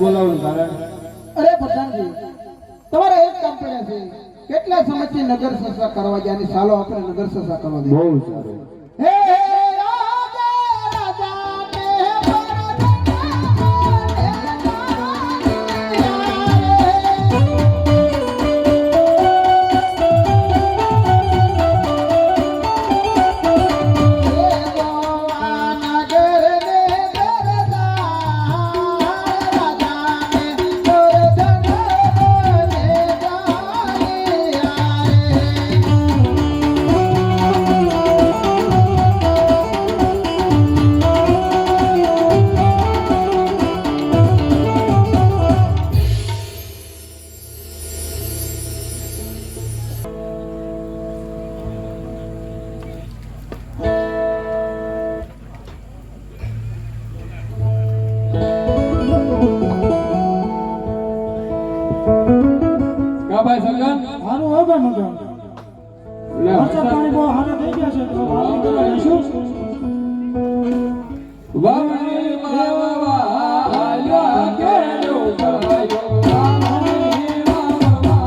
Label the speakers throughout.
Speaker 1: બોલાવવાનું કારણ?
Speaker 2: અરે પ્રધાનજી, તમારે એક કામ પડ્યા છે. કેટલા સમયથી નગર સસા કરવા ગયા ને ચાલો આપણે નગર સસા કરવા દે.
Speaker 1: બહુ સારું.
Speaker 2: હે
Speaker 1: ભાઈ સંગમ
Speaker 2: હારું હોગા મગા વરસાદ પાણી બહુ હારે થઈ ગયા છે તો વાવણી કરવા જઈશું.
Speaker 1: વાવણી વાવા આયા કેલો ગાયો વાવણી વાવા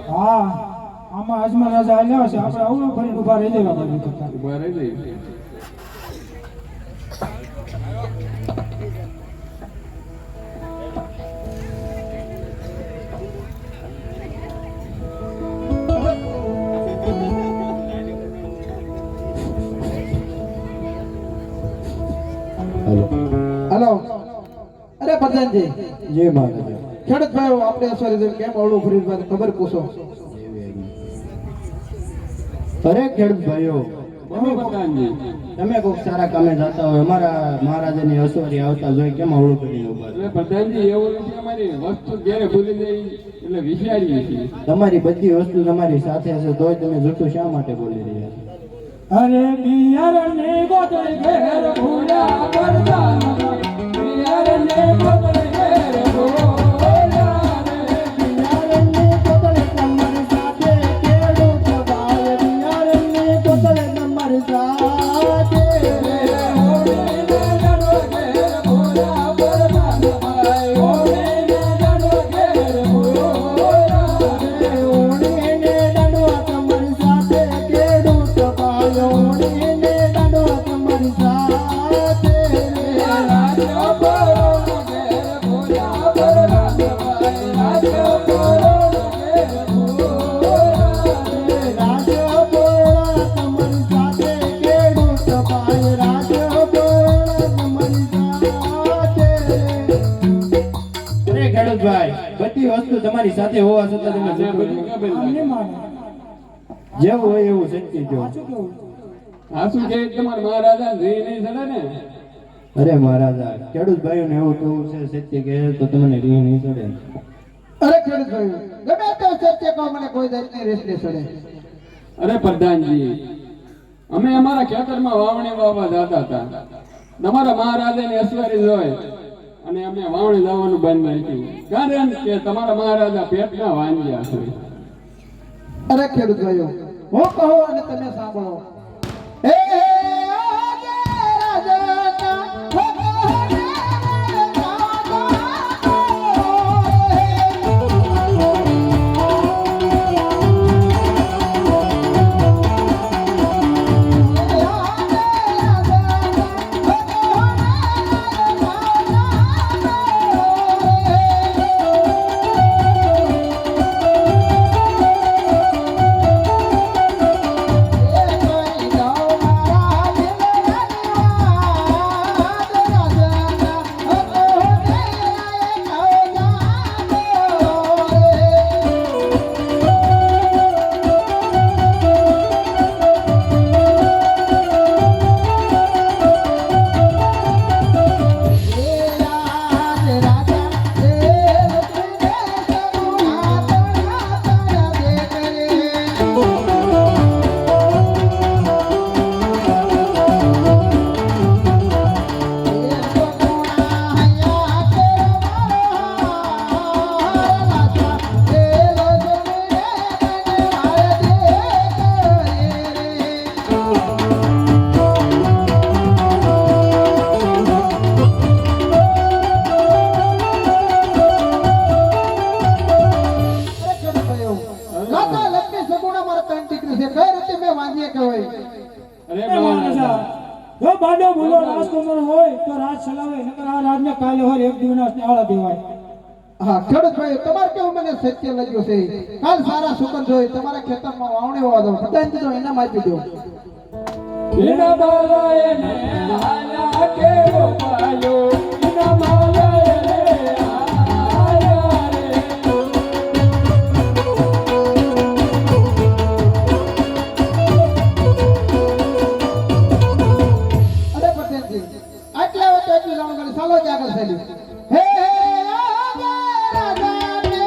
Speaker 2: હા આમાં આજમાં રાજા આવ્યા છે આપણે આવડું ફરી ઉભા રહી જવા બાજુ કરતા
Speaker 1: ઉભા રહી જઈએ.
Speaker 2: હેલો અરે પ્રધાનજી
Speaker 1: જય મહારાજ.
Speaker 2: ખેડૂત ભાઈઓ આપણે સોરી કેમ આવડું ફરી ખબર પૂછો.
Speaker 3: અરે ખેડૂત ભાઈઓ, તમે કોઈક સારા કામે જતા હોય, અમારા મહારાજાની અસવારી આવતા જોઈ કેમ અવળું કરીને ઉભા છો?
Speaker 1: પ્રધાનજી એવું નથી, અમારી વસ્તુ ઘેરે ભૂલી જઈ એટલે વિચારીએ છીએ.
Speaker 3: તમારી બધી વસ્તુ તમારી સાથે હશે તોય તમે જૂઠું શા માટે બોલી રહ્યા છો?
Speaker 2: અરે બિયારને ગોતળ ઘેર ભૂલા કરતા બિયારને ગોતળ ઘેર ભૂલા રે બિયારને ગોતળ તમારી સાથે ખેડૂત ભાઈ બિયારને ગોતળ તમારી સાથે રે ઓને જાડો ઘેર ભૂલા કરતા ભાઈ ઓને જાડો ઘેર ભૂલા રે ઓને જાડો તમારી સાથે ખેડૂત ભાઈ ઓને જાડો તમારી સાથે રે રાજ્ય પરો ઘેર ભૂલા કરતા ભાઈ રાજ્ય પરો ઘેર ભૂલા રે રાજ્ય પરો તમારી સાથે ખેડૂત ભાઈ રાજ્ય પરો તમારી સાથે
Speaker 3: અરે ખેડૂત ભાઈ, બધી વસ્તુ તમારી સાથે હોવા છતાં તમે જૂઠું જેવું હોય એવું સચ્ચી કહો.
Speaker 1: આ શું કે તમારા મહારાજા જઈ નહીં ચડે ને?
Speaker 3: અરે મહારાજા, ખેડૂત ભાઈઓને એવું કેવું છે સત્ય કહે તો તમને રીહ નહીં ચડે.
Speaker 2: અરે ખેડૂત ભાઈઓ ગમે તે સત્ય કહો મને કોઈ જાતની રેસ નહીં ચડે.
Speaker 1: અરે પ્રધાનજી, અમે અમારા ખેતરમાં વાવણી વાવવા જતા હતા. તમારા મહારાજાની અસવારી જોઈ અને અમે વાવણી જવાનું બંધ રાખ્યું, કારણ કે તમારા મહારાજા પેટના વાંજ્યા છે.
Speaker 2: અરે ખેડૂત ભાઈઓ હું કહું અને તમે સાંભળો. હે
Speaker 4: રાજકુમાર હોય તો રાજ ચલાવે, નકર આ રાજને કાલે હોય એક દિવસ આળા દેવાય.
Speaker 2: હા ખેડૂત ભાઈ, તમારે કેવું મને સત્ય લાગ્યું છે? કાલ સારા સુગંધ હોય તમારા ખેતરમાં વાવણી હોવા દો, બધાને કીધું એનામ આપી દો.
Speaker 1: એના બાલાએ ને હાલા કેવો પાયો, એના બાલાએ ને હાલા રે.
Speaker 2: અરે પટેલજી, આટલા વખત એટલું જાણ કરી, ચાલો જ આગળ ચાલ્યું. હે હે રાજા ને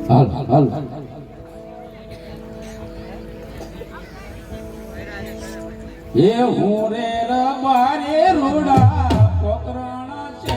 Speaker 1: હાલ એ હું રે રબારે રોડા પોકરાણા છે.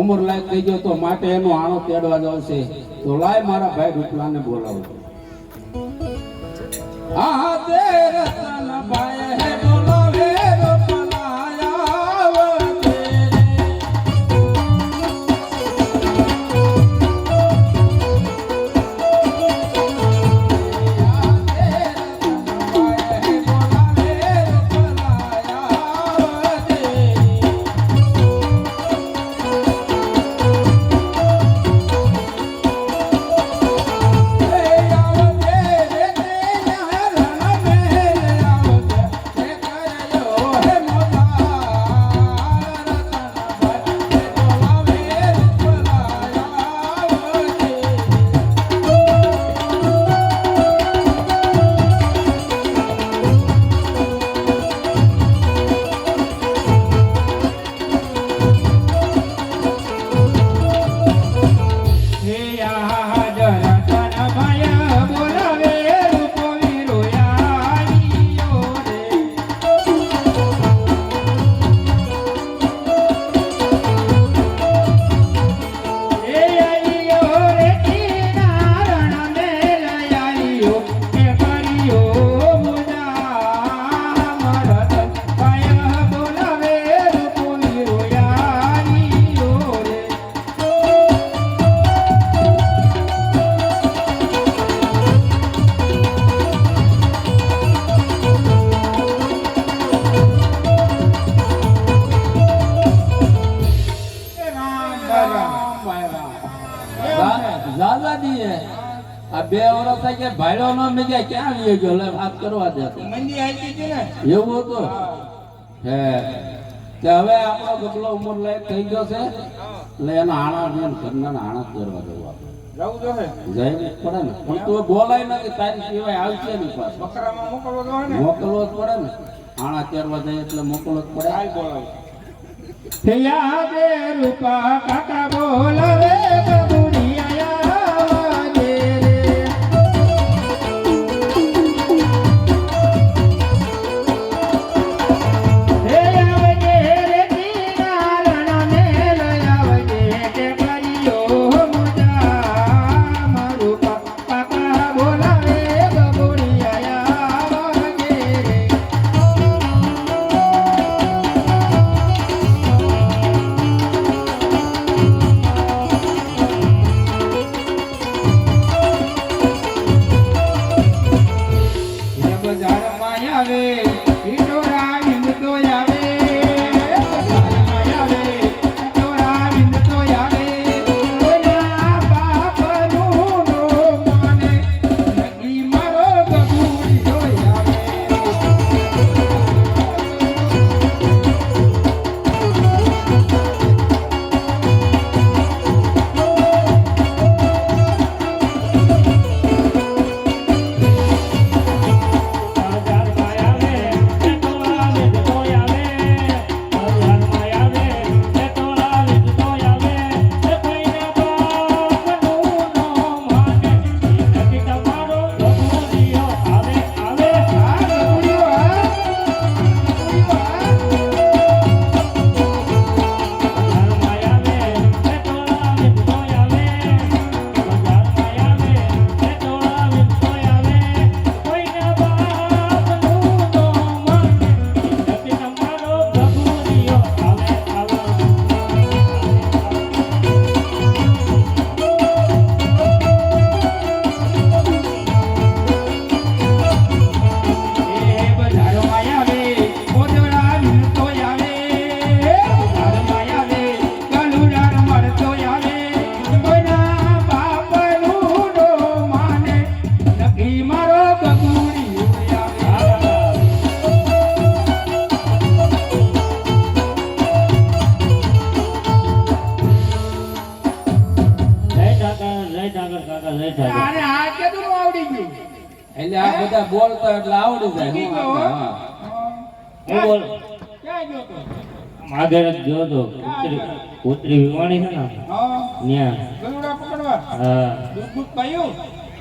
Speaker 1: ઉંમર લાયક થઈ ગયો તો માટે એનો આણો તેડવા જશે, તો લાય મારા ભાઈ રૂપલાને બોલાવો. આ તે રતન ભાઈ હે બોલાવે રૂપલાયા આવતે. આ 2 વર્ષ થઈ ગયા ભાઈડો નો મે ગયા ક્યાં લઈ ગયો લે વાત કરવા દે મંદી આવી ગઈ ને એવું હતું હે કે હવે આપણો ગબલો ઉંમર લાયક થઈ ગયો છે
Speaker 5: એટલે એના આણા ને ઘરના આણા જ કરવા જવું આપણે
Speaker 6: જવું જોઈએ
Speaker 5: જઈને જ પડે ને પણ તું બોલાય ના કે તારી સિવાય આવશે નહીં પાછું
Speaker 6: બકરામાં મોકલવો જોઈએ ને
Speaker 5: મોકલવો જ પડે ને આણા તેરવા જાય એટલે મોકલવો જ પડે
Speaker 6: કાલ બોલાવું
Speaker 4: યાદે રૂપા કાકા બોલાવે બબુડિયા વાગે રે હે આવગે રે કિનારા ને લયાવગે કે પરિયો મુજા રૂપા કાકા બોલાવે બબુડિયા વાગે રે બજારમાં આવે ઈડોરા વિંદ તો આવે બજારમાં આવે ઈડોરા વિંદ તો આવે ઓલા બાપનું નો માને નગી મારો બબુડી તો આવે અરે આ કેદું આવડી ગયું
Speaker 5: એટલે આ બધા બોલતા એટલે આવડી જાય
Speaker 4: શીખી
Speaker 5: હું
Speaker 4: ગયો,
Speaker 5: આપણે, હા.
Speaker 7: હું બોલ
Speaker 4: ક્યાં ગયો તો
Speaker 7: માગર ગયો તો કૂતરી વિવાણી છે ને
Speaker 4: હા
Speaker 7: ન્યા
Speaker 4: ગરુડા પકડવા
Speaker 7: હા
Speaker 4: દૂધ દૂધ પાયું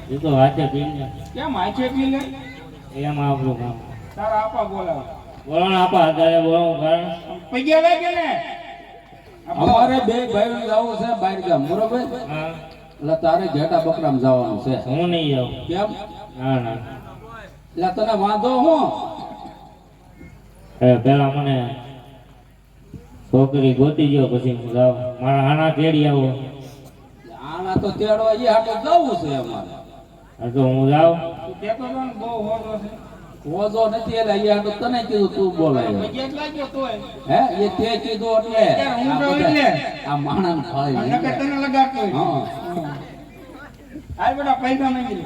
Speaker 7: એ તો વાંચે પીને
Speaker 4: કેમ હાચે પી લે
Speaker 7: એમાં આપણું કામ
Speaker 4: તારા આપા બોલાવ
Speaker 7: બોલો ને આપા અત્યારે બોલો કારણ
Speaker 4: પૈયા લાગે ને
Speaker 5: અમારે બે ભાઈઓ જવું છે બહાર ગામ બરોબર
Speaker 7: હા
Speaker 5: એટલે તારે ઘેટા બકરામ જવાનું છે
Speaker 7: હું નહીં જાઉં
Speaker 5: કેમ
Speaker 7: ના ના
Speaker 5: એટલે તને વાંધો હું
Speaker 7: પેલા મને છોકરી ગોતી ગયો પછી હું જાઉં મારા આના તેડી આવો
Speaker 5: આના તો તેડવા એ હાટે જવું છે અમારે
Speaker 7: હા તો હું જાઉં
Speaker 4: તું કહેતો હતો ને બહુ હોતો છે
Speaker 5: ઓઝો નથી એટલે એ હાટે તને કીધું તું બોલાય
Speaker 4: પૈયા જ લાગ્યો તોય
Speaker 5: હે એ તે કીધું એટલે
Speaker 4: અત્યારે હું
Speaker 5: આ
Speaker 4: તો
Speaker 5: બધા-
Speaker 4: એટલે.
Speaker 5: આ માણસ ફાળી
Speaker 4: નકર તને લગાડતો હોય
Speaker 5: હા
Speaker 4: હાલ બેટા પૈસા માંગી લે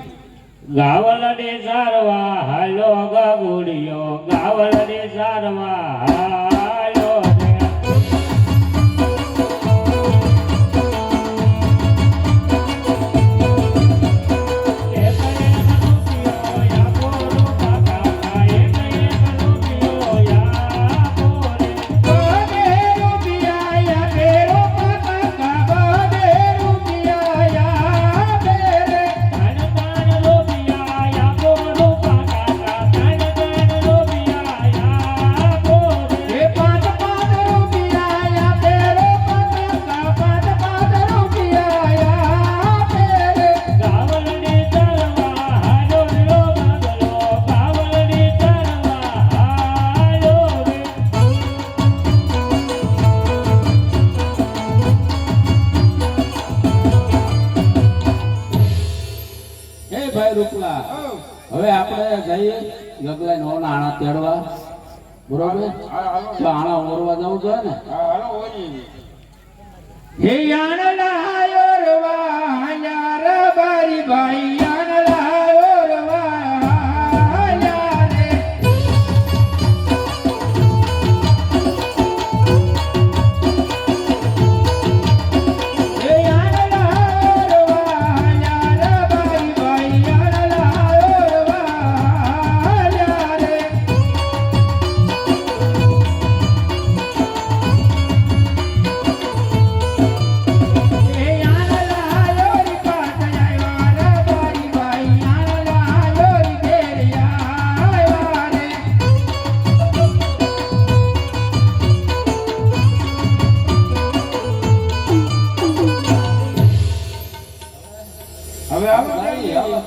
Speaker 7: ગાવલડે સારવા હાલો ગગુડિયો ગાવલડે સારવા હાલો રે.
Speaker 5: એ ભાઈ રૂપલા હવે આપણે જઈએ ગગલાઈ નો આણા તેડવા બરોબર તો આણા ઓરવા જવું જોઈએ ને
Speaker 6: હાલો ઓજી
Speaker 4: હે યાનલા યોરવા યાર બારી ભાઈ યાનલા યોરવા યારે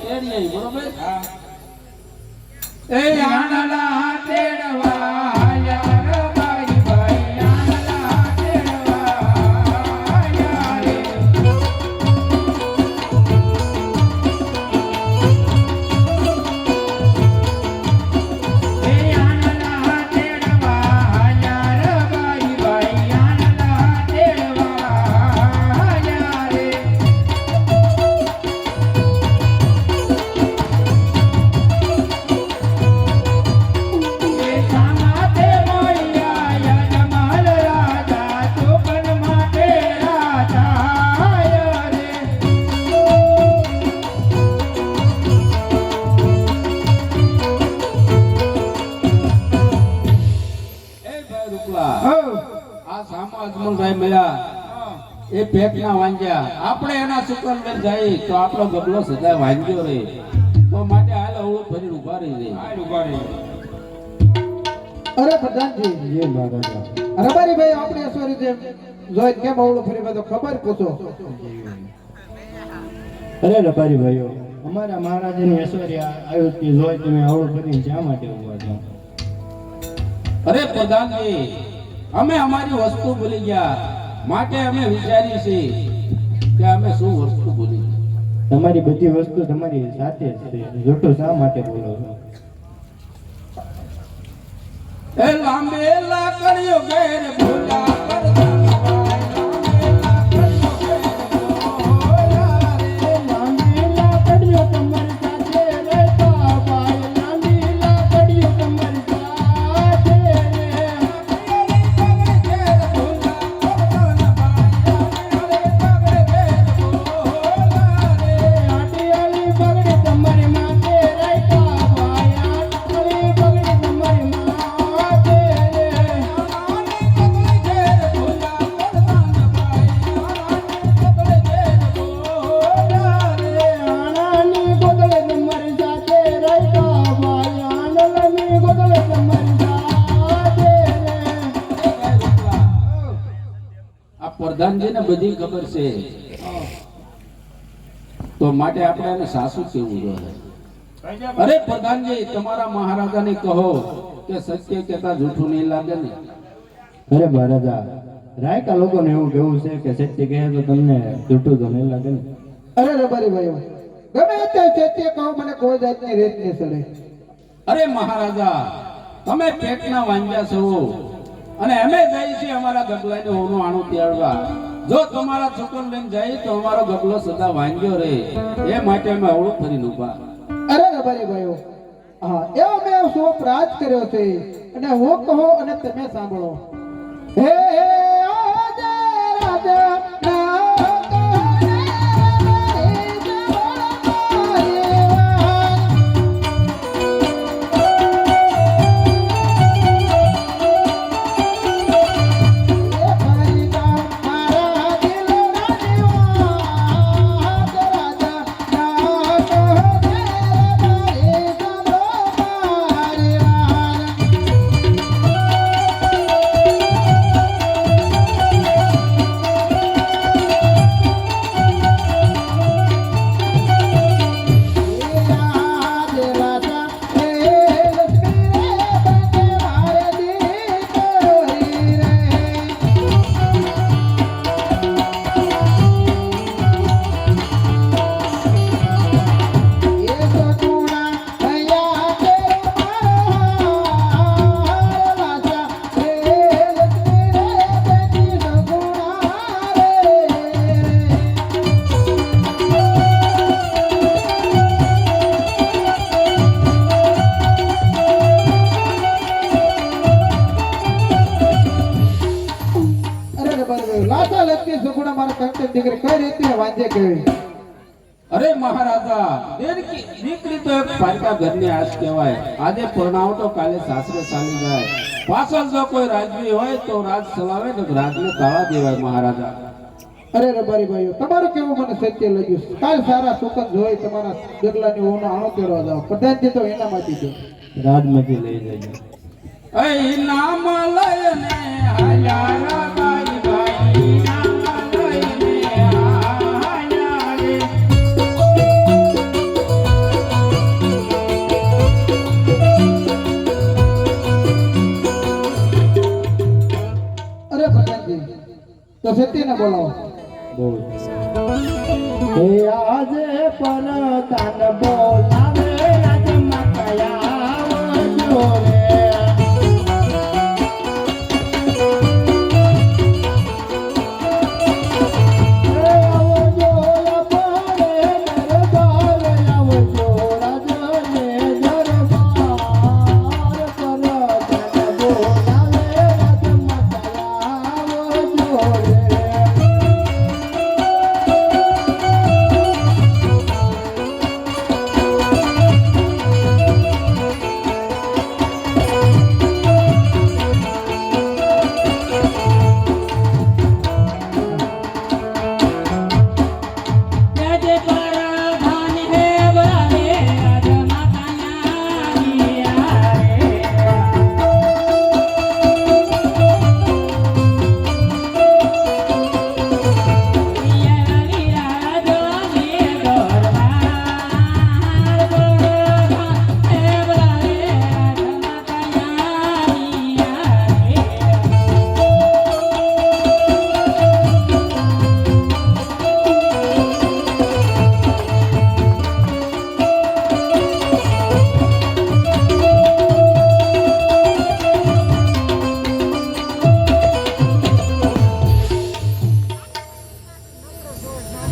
Speaker 5: તેડીએ બરોબર
Speaker 6: એ આનલા તેડવા યાર ભાઈ ભાઈ આનલા તેડવા યાર એ આનલા તેડવા યાર ભાઈ ભાઈ આનલા તેડવા યાર
Speaker 5: આ સામા અજમલભાઈ મળ્યા એ પેટના વાંજ્યા આપણે એના સુકનબેન જાય તો આપણો ગબલો સદાય વાંજ્યો રહે તો માટે હાલ અવળું ફરી ઉભા રહી જાય
Speaker 6: આય ઉભા રહી
Speaker 2: અરે પ્રધાનજી
Speaker 3: એ મહારાજા
Speaker 2: રબારી ભાઈ આપણે અસવારી જેમ જોઈ કેમ અવળું ફરી બધો ખબર પૂછો
Speaker 3: અરે રબારી ભાઈઓ અમારા મહારાજાની ઐશ્વર્ય આવ્યું જોઈ તમે આવડું કરીને શા માટે ઉભા છો
Speaker 5: અરે પ્રધાનજી અમે અમારી વસ્તુ ભૂલી ગયા માટે અમે વિચારી છે કે અમે શું વસ્તુ ભૂલી ગયા.
Speaker 3: તમારી બધી વસ્તુ તમારી સાથે જ છે જૂઠું શા માટે બોલો છો
Speaker 5: એ લાંબે લાકડીઓ ઘેર ભૂલા પ્રધાનજીને બધી ખબર છે તો માટે આપણે એને સાસુ કેવું જોઈએ. અરે પ્રધાનજી તમારા મહારાજાને કહો કે સત્ય કહેતા જૂઠું નહીં લાગે ને.
Speaker 3: અરે મહારાજા રાયકા લોકોને એવું કેવું છે કે સત્ય કહે તો તમને જૂઠું તો નહીં લાગે ને
Speaker 2: અરે રબારી ભાઈઓ ગમે તે સત્ય કહો મને કોઈ જાતની રેત નહીં ચડે
Speaker 5: અરે મહારાજા તમે પેટના વાંજ્યા છો અને અમે જઈએ છીએ અમારા ગબલાને હોનું આણું તેડવા. જો તમારા છોકરો લઈને જાય તો અમારો ગબલો સદા વાંજ્યો રહે એ માટે અમે અવળું ફરીને ઉભા.
Speaker 2: અરે રબારી ભાઈઓ હા એવો મેં શોપ રાજ કર્યો છે અને હું કહો અને તમે સાંભળો હે આજા રાજા ના
Speaker 5: અરે મહારાજા દીકરી તો એક પારકા ઘરની આશ કહેવાય. આજે પરણાવ તો કાલે સાસરે ચાલી જાય. પાછળ જો કોઈ રાજવી હોય તો રાજ ચલાવે તો રાજને તાળા દેવાય મહારાજા.
Speaker 2: અરે રબારી ભાઈઓ તમારું કેવું મને સત્ય લાગ્યું કાલ સારા સુકન જોઈ તમારા ગગલાની ઓનો આણો તેડવા જાવ પ્રધાનજી તો એનામાંથી છે
Speaker 3: રાજમાંથી લઈ જજો
Speaker 5: એ નામ લઈને આયા ભાઈ ભાઈ નામ લઈને આયા રે
Speaker 2: છે તેને બોલાવો.
Speaker 3: હે આજે પરતાન બોલાવે રાજમાતા આવજો રે.
Speaker 6: રાજે પ્રધાન હે બોલાવે રાજમાતા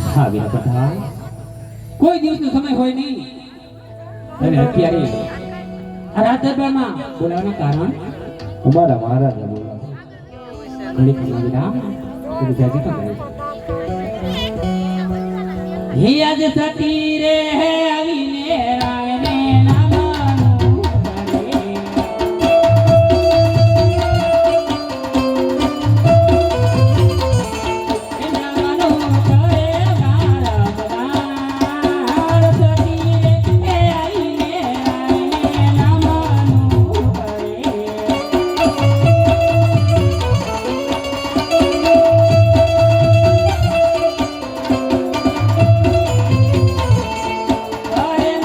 Speaker 7: હા વીરા પ્રધાન કોઈ દિવસનો સમય હોય નહીં અને અત્યારે આ રાજ દરબારમાં બોલાવવાનું કારણ
Speaker 3: અમારા મહારાજા બોલાવે.
Speaker 7: ઘણી ખરી વીરા તમે જાજી તો કરે હે આજ સતી રે હે આવીને રાયને નામનું કરે
Speaker 6: હરે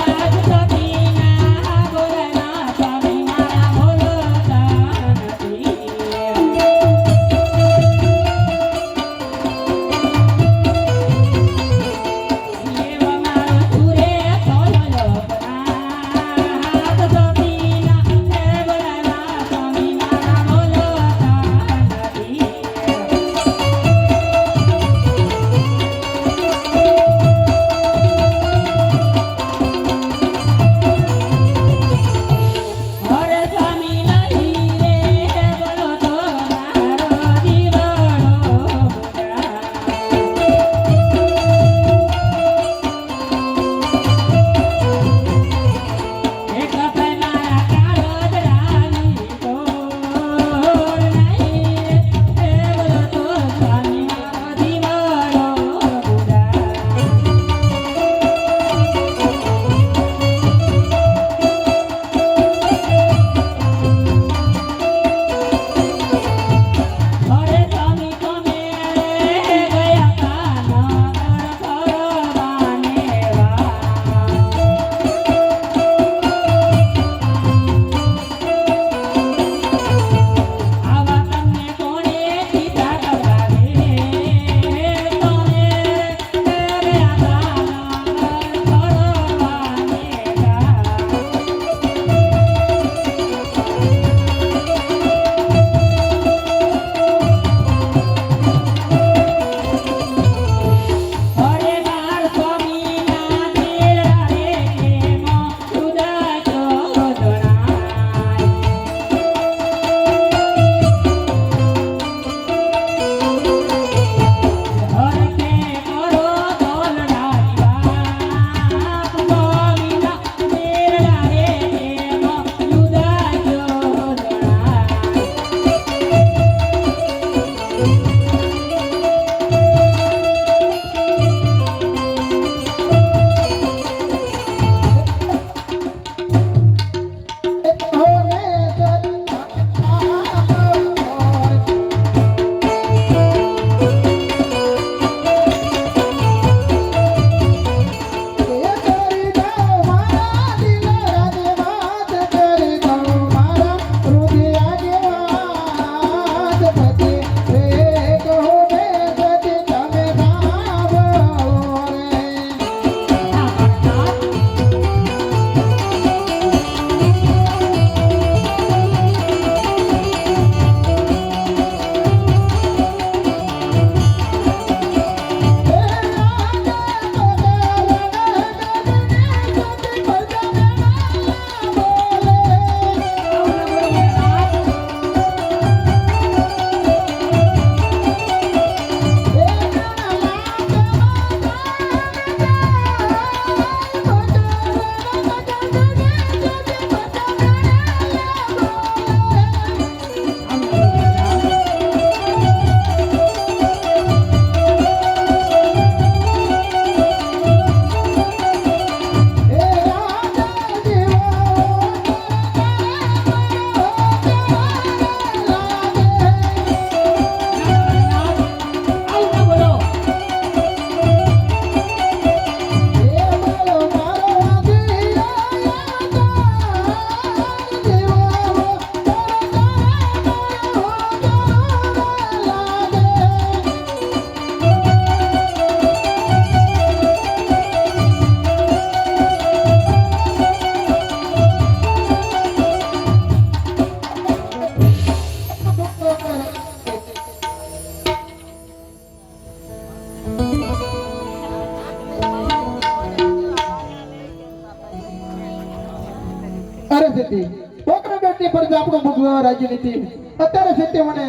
Speaker 2: અરે સીધી કોકના બેટી પર જો આપણું મુખ વ્યવહાર રાજી નથી. અત્યારે સીધી મને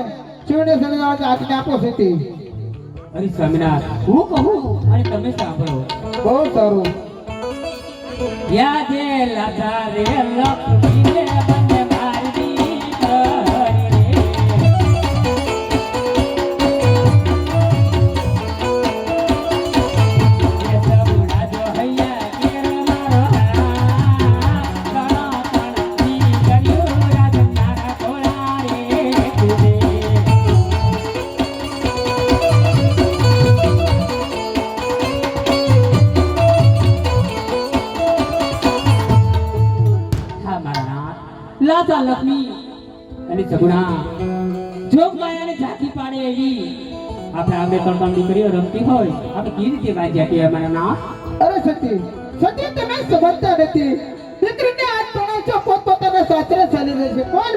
Speaker 2: શિવને સળગાવવાની આજ્ઞા આપો સીધી.
Speaker 7: અરે સ્વામિનાથ હું કહું અને તમે સાંભળો.
Speaker 2: બહુ સારું.
Speaker 6: યાદે લાતા રે લક્ષ્મીને બંને મારી કરી રે. એ સબુડા જો હૈયા કેર મારો હાથ, ઘણો તણથી કર્યું રાજનારા તોળા રે કુદે. હા મારા નાથ લાતા લક્ષ્મી અને સગુણા જોગ માયાને ઝાંખી પાડે એવી આપણે આગળ ત્રણ દીકરીઓ રમતી હોય આપણે કેવી રીતે વાંચ્યા કે અમારા નાથ.
Speaker 2: અરે સતી સતી તમે સમજતા નથી. દીકરીને હાથ ભણાવ છો પોતપોતાના સાસરે ચાલી રહી છે. કોઈ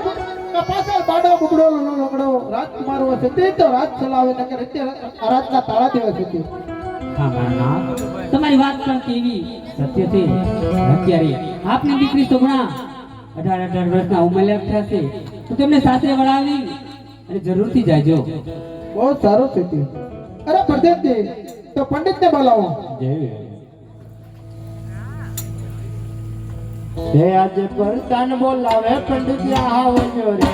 Speaker 2: પાછળ બાડો બુગડો લંગડો રાજકુમાર હોય સતી તો રાજ ચલાવે નકર અત્યારે આ રાતના તાળા દેવા સતી.
Speaker 7: હા મારા નાથ તમારી વાત પણ કેવી સત્ય છે. અત્યારે આપની દીકરી સુગુણા 18 વર્ષના ઉંમરલાયક થશે તો તેમને સાસરે વળાવી અને જરૂરથી જાજો.
Speaker 2: બહુ સારું સતી. અરે પ્રદેશજી તો પંડિતને બોલાવો.
Speaker 3: હે આજે પરતાન બોલાવે પંડિત આવજો રે.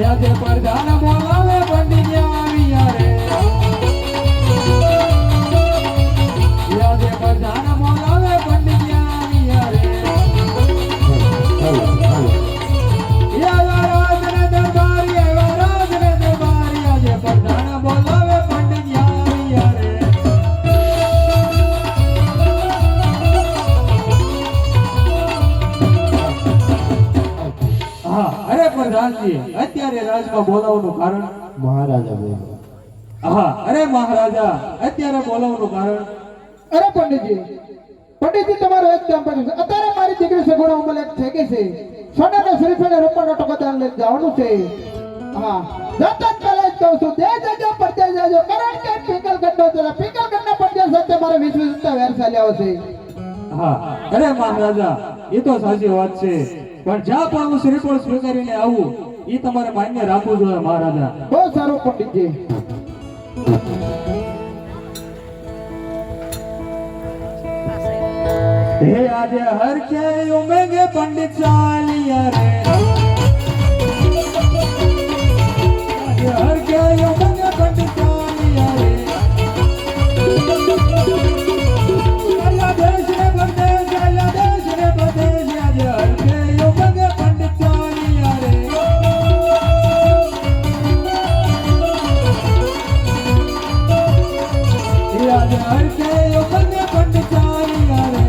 Speaker 1: યાદે પ્રધાન બોલાવે પંડિત આવ્યા રે. યાદે પ્રધાન બોલાવે પંડિત આવ્યા રે. એવા રાજને દરબારી એવા રાજને દરબારી યાદે પ્રધાન બોલાવે પંડિત આવ્યા રે. હા અરે પ્રધાનજી અત્યારે રાજમાં બોલાવવાનું કારણ.
Speaker 3: મહારાજા બોલો.
Speaker 1: હા અરે મહારાજા અત્યારે બોલાવવાનું કારણ.
Speaker 2: અરે પંડિતજી તમારું એક કામ કર્યું છે. અત્યારે મારી દીકરી સગુણા ઉંમરલાયક થઈ ગઈ છે. સોનાના શ્રીફળે રૂપાનો ટકોદાન લઈને જવાનું છે. હા જતા જ પહેલા જ કહું છું તે જજો પડતે જજો કારણ કે પિંગલગઢના પડતે સાથે મારે 20 વેર ચાલ્યા છે.
Speaker 1: હા અરે મહારાજા એ તો સાચી વાત છે પણ જ્યાં પણ હું શ્રીફળ સ્વીકારીને આવું એ તમારે માન્ય રાખવું જોઈએ મહારાજા.
Speaker 2: બહુ સારું પંડિતજી.
Speaker 1: હે આજે હર કે ઉમેગે પંડિત ચાલિયા રે. આજે હર કે ઉમેગે પંડિત ચાલિયા રે. અલ્લાહ દેશ ને પરદેશ અલ્લાહ દેશ ને પરદેશ આજે હર કે ઉમેગે પંડિત ચાલિયા રે. આજે હર કે ઉમેગે પંડિત ચાલિયા રે.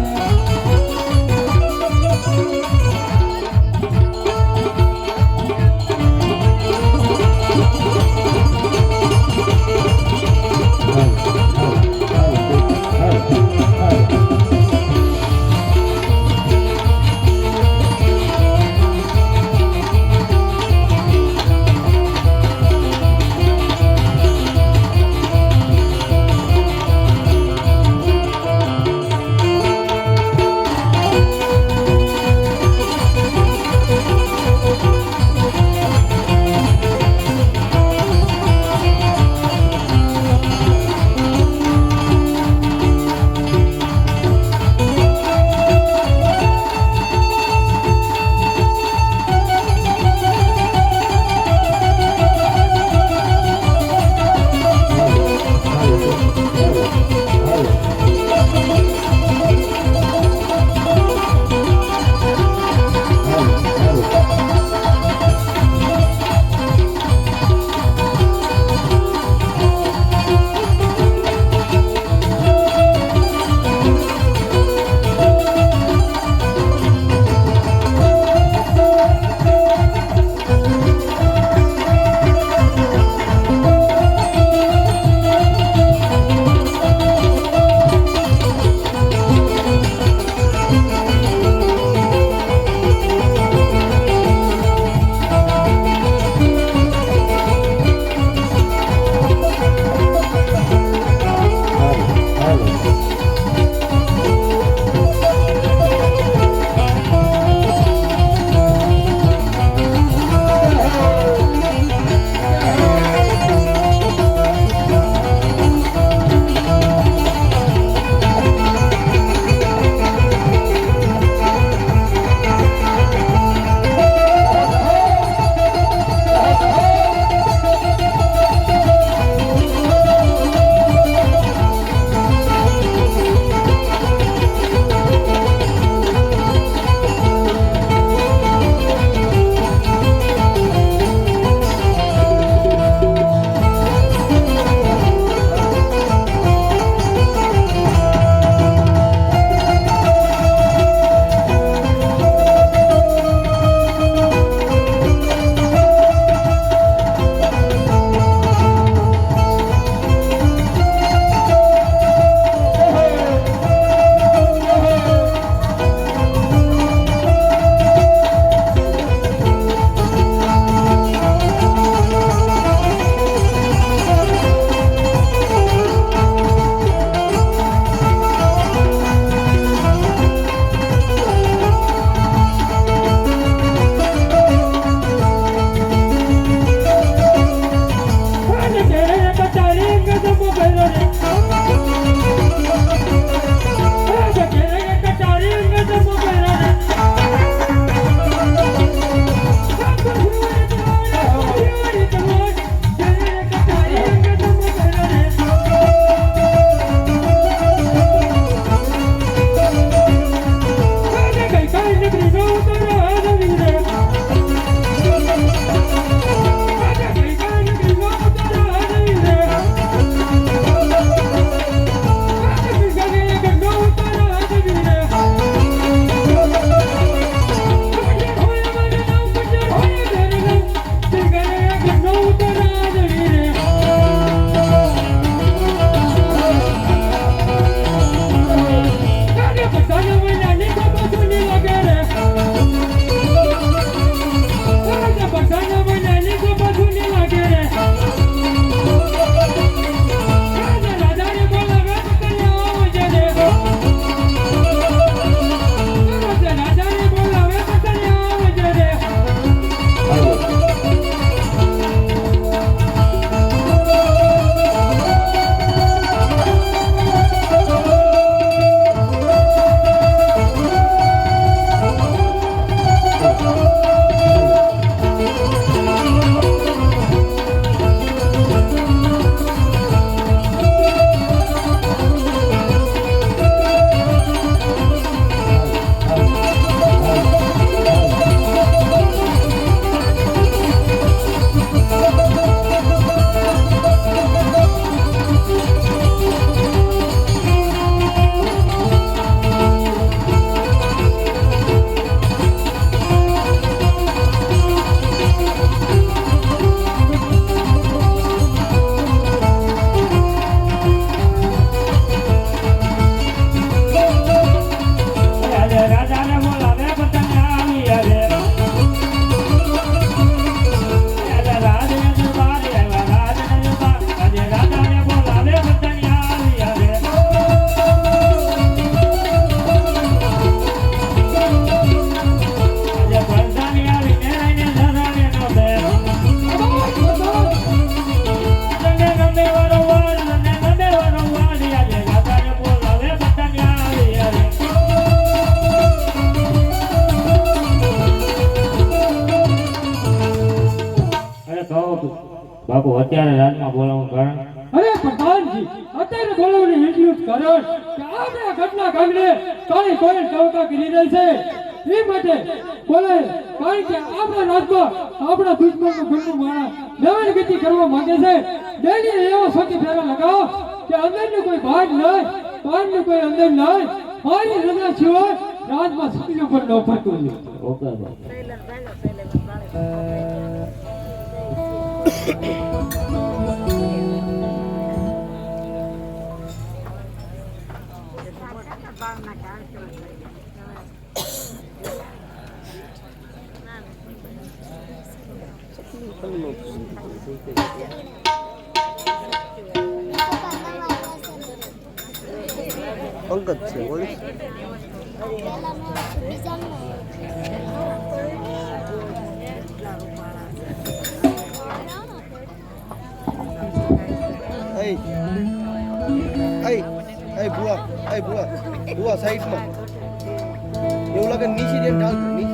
Speaker 8: કહું બાપુ અત્યારે રાજમાં બોલાવવાનું કારણ
Speaker 1: અરે પ્રધાનજી અત્યારે બોલાવવાની એટલું જ કારણ કે આપણે આ ઘટના કાંગડે તારી કોઈ ટવકા કરી રહી છે એ માટે બોલાય કારણ કે આપણા રાજમાં આપણા દુશ્મનનું ગુણનું માણસ નવન ગતિ કરવા માંગે છે ડેલી એવો સોચી ફેરા લગાવો કે અંદરનું કોઈ બહાર નહીં બહારનું કોઈ અંદર નહીં મારી રજા સિવાય રાજમાં સૂર્ય પર ન ફરતું નહીં.
Speaker 8: ઓકે બાપુ.
Speaker 9: પંકજ છે બોલી ભુવા સાઈડમાં એવું લાગે નીચે જેમ ઢાલ નીચે